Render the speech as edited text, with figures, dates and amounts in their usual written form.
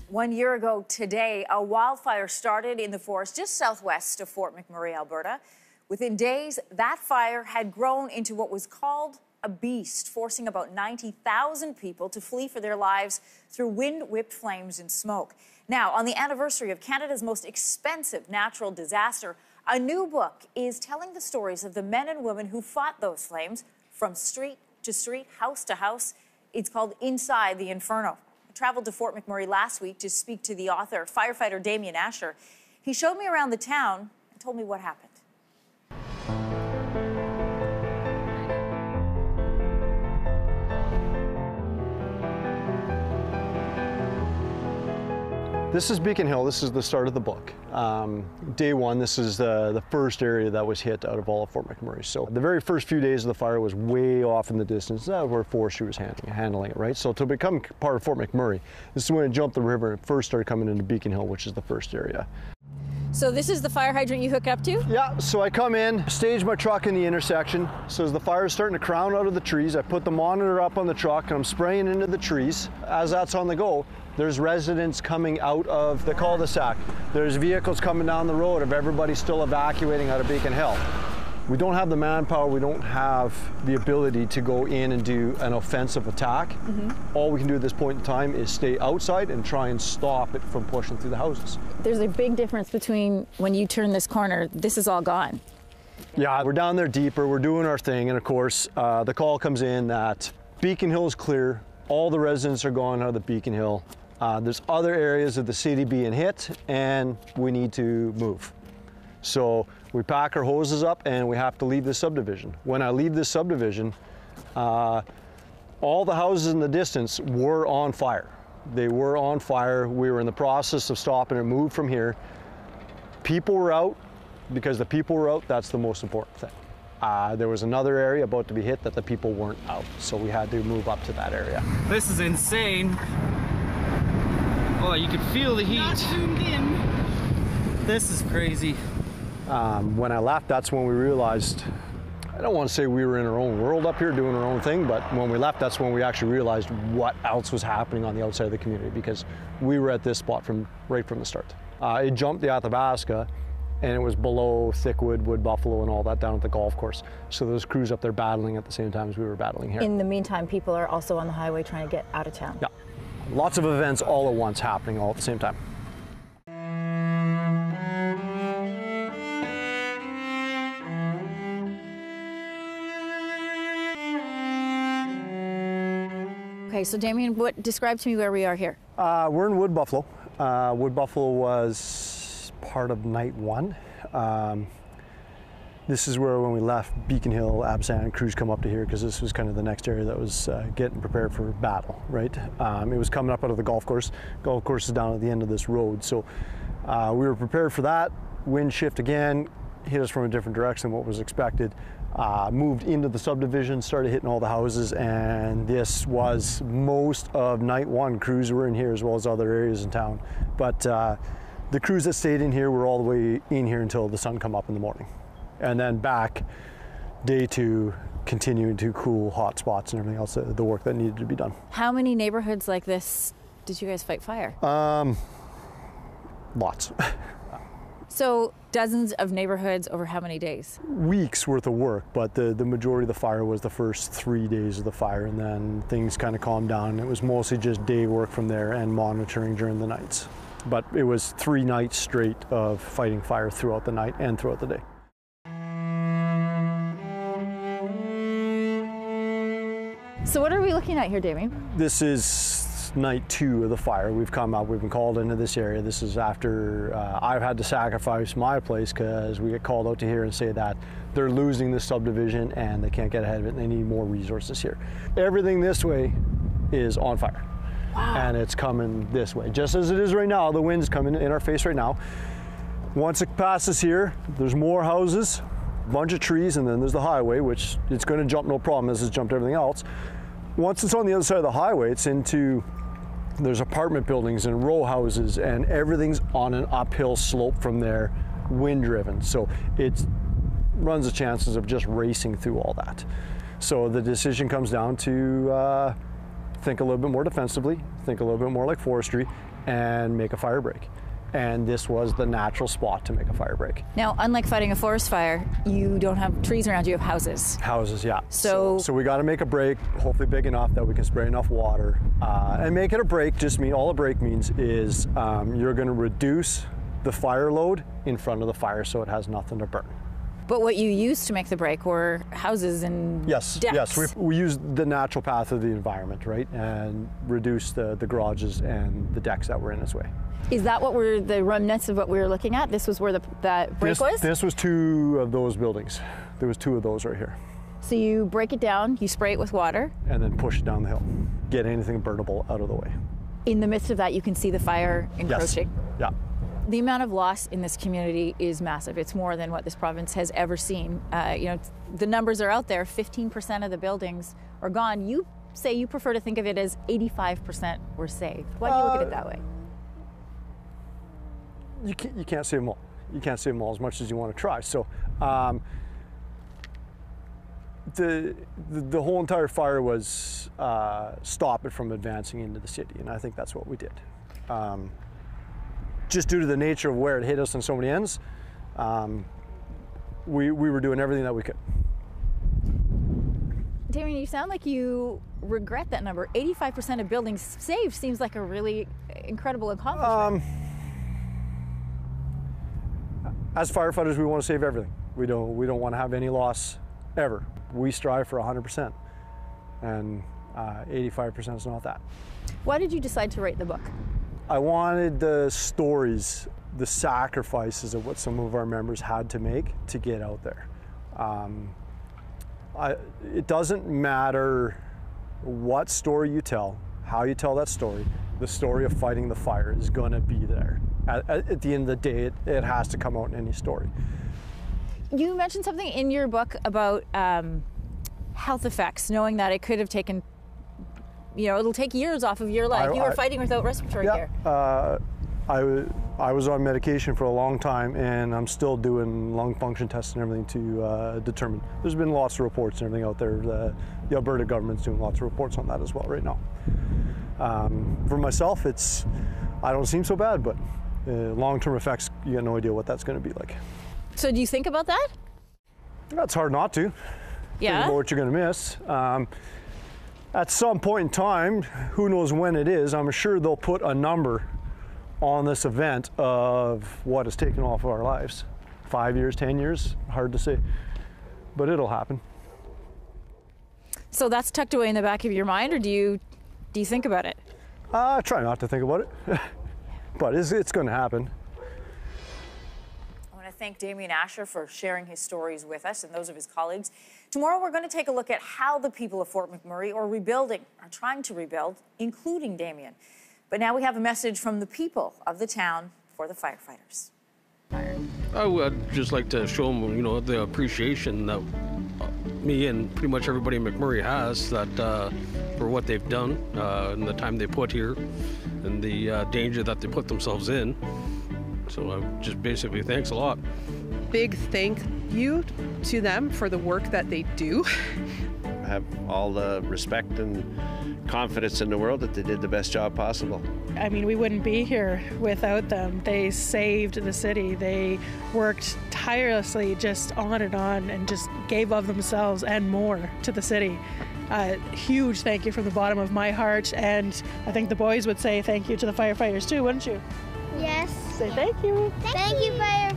1 year ago today, a wildfire started in the forest just southwest of Fort McMurray, Alberta. Within days, that fire had grown into what was called a beast, forcing about 90,000 people to flee for their lives through wind-whipped flames and smoke. Now, on the anniversary of Canada's most expensive natural disaster, a new book is telling the stories of the men and women who fought those flames from street to street, house to house. It's called Inside the Inferno. Traveled to Fort McMurray last week to speak to the author, firefighter Damian Asher. He showed me around the town and told me what happened. This is Beacon Hill. This is the start of the book. Day one, this is the first area that was hit out of all of Fort McMurray. So the very first few days of the fire was way off in the distance, where forestry was handling it, right? So to become part of Fort McMurray, this is when it jumped the river and first started coming into Beacon Hill, which is the first area. So this is the fire hydrant you hook up to? Yeah, so I come in, stage my truck in the intersection. So as the fire is starting to crown out of the trees, I put the monitor up on the truck and I'm spraying into the trees. As that's on the go, there's residents coming out of the cul-de-sac. There's vehicles coming down the road of everybody still evacuating out of Beacon Hill. We don't have the manpower, we don't have the ability to go in and do an offensive attack. All we can do at this point in time is stay outside and try and stop it from pushing through the houses. There's a big difference between when you turn this corner, this is all gone. Yeah, we're down there deeper, we're doing our thing, and of course, the call comes in that Beacon Hill is clear, all the residents are gone out of the Beacon Hill. There's other areas of the city being hit, and we need to move. So we pack our hoses up and we have to leave this subdivision. When I leave this subdivision, all the houses in the distance were on fire. They were on fire. We were in the process of stopping and move from here. People were out. Because the people were out, that's the most important thing. There was another area about to be hit that the people weren't out, so we had to move up to that area. This is insane. Oh, you can feel the heat. Not zoomed in. This is crazy. When I left, that's when we realized, I don't want to say we were in our own world up here doing our own thing, but when we left, that's when we actually realized what else was happening on the outside of the community, because we were at this spot right from the start. It jumped the Athabasca, and it was below Thickwood, Wood Buffalo, and all that down at the golf course. So those crews up there battling at the same time as we were battling here. In the meantime, people are also on the highway trying to get out of town. Yeah, lots of events all at once happening all at the same time. Okay, so Damian, describe to me where we are here. We're in Wood Buffalo. Wood Buffalo was part of night one. This is where, when we left Beacon Hill, Absand crews come up to here, because this was kind of the next area that was getting prepared for battle, right? It was coming up out of the golf course. Golf course is down at the end of this road. So we were prepared for that. Wind shift again, hit us from a different direction than what was expected. Moved into the subdivision, started hitting all the houses, and this was most of night one. Crews were in here as well as other areas in town. But the crews that stayed in here were all the way in here until the sun come up in the morning. And then back day two, continuing to cool hot spots and everything else, the work that needed to be done. How many neighborhoods like this did you guys fight fire? Lots. So dozens of neighborhoods over how many days? Weeks worth of work, but the majority of the fire was the first 3 days of the fire, and then things kind of calmed down. It was mostly just day work from there and monitoring during the nights. But it was 3 nights straight of fighting fire throughout the night and throughout the day. So what are we looking at here, Damian? This is night 2 of the fire. We've come up, we've been called into this area. This is after I've had to sacrifice my place, because we get called out to here and say that they're losing this subdivision and they can't get ahead of it and they need more resources here. Everything this way is on fire. Wow. And it's coming this way. Just as it is right now, the wind's coming in our face right now. Once it passes here, there's more houses, a bunch of trees, and then there's the highway, which it's going to jump no problem, as it's jumped everything else. Once it's on the other side of the highway, it's into, there's apartment buildings and row houses, and everything's on an uphill slope from there, wind driven. So it runs the chances of just racing through all that. So the decision comes down to think a little bit more defensively, think a little bit more like forestry, and make a fire break. And this was the natural spot to make a fire break. Now, unlike fighting a forest fire, you don't have trees around you, you have houses. Houses, yeah. So we got to make a break, hopefully big enough that we can spray enough water. And make it a break just mean, all a break means is you're going to reduce the fire load in front of the fire so it has nothing to burn. But what you used to make the break were houses and decks. Yes, we used the natural path of the environment, right? And reduce the garages and the decks that were in its way. Is that what were the remnants of what we were looking at? This was where that break was? This was 2 of those buildings. There was 2 of those right here. So you break it down, you spray it with water. And then push it down the hill. Get anything burnable out of the way. In the midst of that, you can see the fire encroaching. Yes. Yeah. The amount of loss in this community is massive. It's more than what this province has ever seen. The numbers are out there. 15% of the buildings are gone. You say you prefer to think of it as 85% were saved. Why do you look at it that way? You can't save them all. You can't save them all as much as you want to try. So the whole entire fire was stop it from advancing into the city, and I think that's what we did. Just due to the nature of where it hit us on so many ends, we were doing everything that we could. Damian, you sound like you regret that number. 85% of buildings saved seems like a really incredible accomplishment. As firefighters, we want to save everything. We don't want to have any loss ever. We strive for 100%, and 85% is not that. Why did you decide to write the book? I wanted the stories, the sacrifices of what some of our members had to make to get out there. It doesn't matter what story you tell, how you tell that story, the story of fighting the fire is going to be there. At the end of the day, it has to come out in any story. You mentioned something in your book about health effects, knowing that it could have taken, it'll take years off of your life. You were fighting without respiratory care. I was on medication for a long time, and I'm still doing lung function tests and everything to determine. There's been lots of reports and everything out there. The Alberta government's doing lots of reports on that as well right now. For myself, I don't seem so bad, but long-term effects, you got no idea what that's going to be like. So do you think about that? It's hard not to. Yeah. Think about what you're going to miss. At some point in time, who knows when it is, I'm sure they'll put a number on this event of what has taken off of our lives. 5 years, 10 years, hard to say, but it'll happen. So that's tucked away in the back of your mind, or do you think about it? I try not to think about it, but it's going to happen. I want to thank Damian Asher for sharing his stories with us and those of his colleagues. Tomorrow, we're going to take a look at how the people of Fort McMurray are trying to rebuild, including Damian. But now we have a message from the people of the town for the firefighters. I would just like to show them, the appreciation that me and pretty much everybody in McMurray has for what they've done and the time they put here and the danger that they put themselves in. So just basically thanks a lot. Big thank you to them for the work that they do. I have all the respect and confidence in the world that they did the best job possible. I mean, we wouldn't be here without them. They saved the city. They worked tirelessly just on and just gave of themselves and more to the city. Huge thank you from the bottom of my heart, and I think the boys would say thank you to the firefighters too, wouldn't you? Yes. Say thank you. Thank you, firefighters.